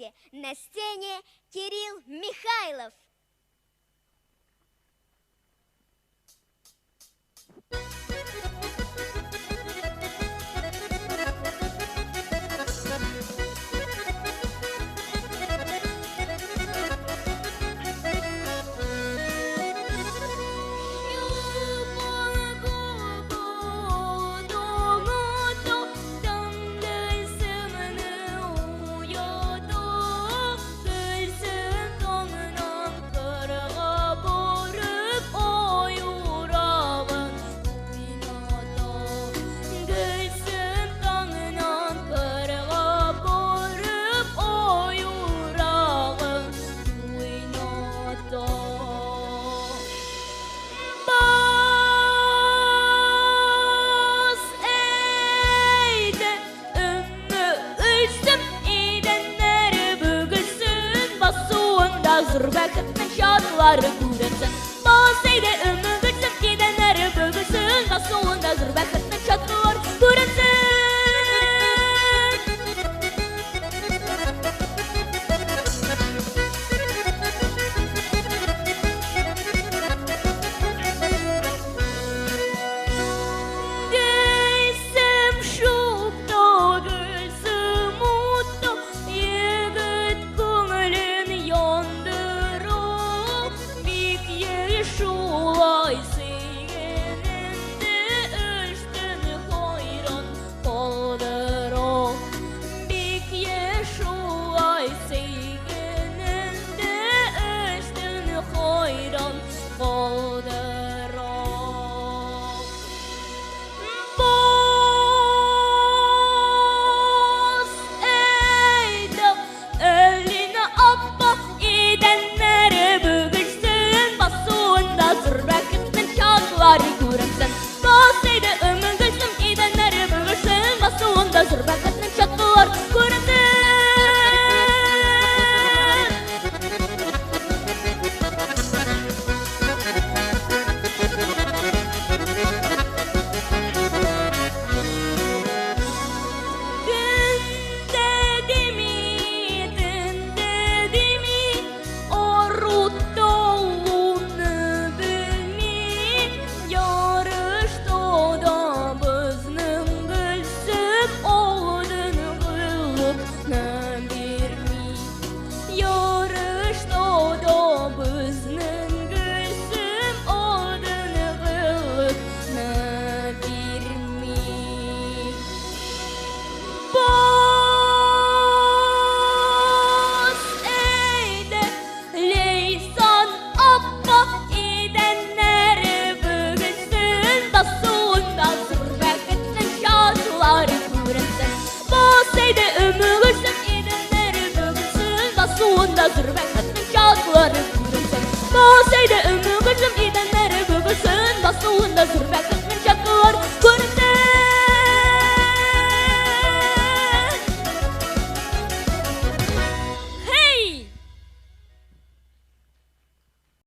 Встречайте, на сцене Кирилл Михайлов. Zırbakıtın şartları kurasın. Basaydı ömür gülsün, gidenleri bölgüsün. Basonda zırbakıtın şartları kurasın. Gülsüm şukta, gülsüm mutlu, yigit gönlün yandı. Şulay sevgilinde üstünü hayran kalır o. Bik şulay sevgilinde üstünü hayran kalır o. Bas eyda eline abba edenleri bugünsün basunda zırbakıtın şartları kurasın. Basaydı ömür gülsün, gidenleri bugünsün basunda zırbakıtın şartları kurasın. Zırbakıtın şartları kurasın. Basaydı ömür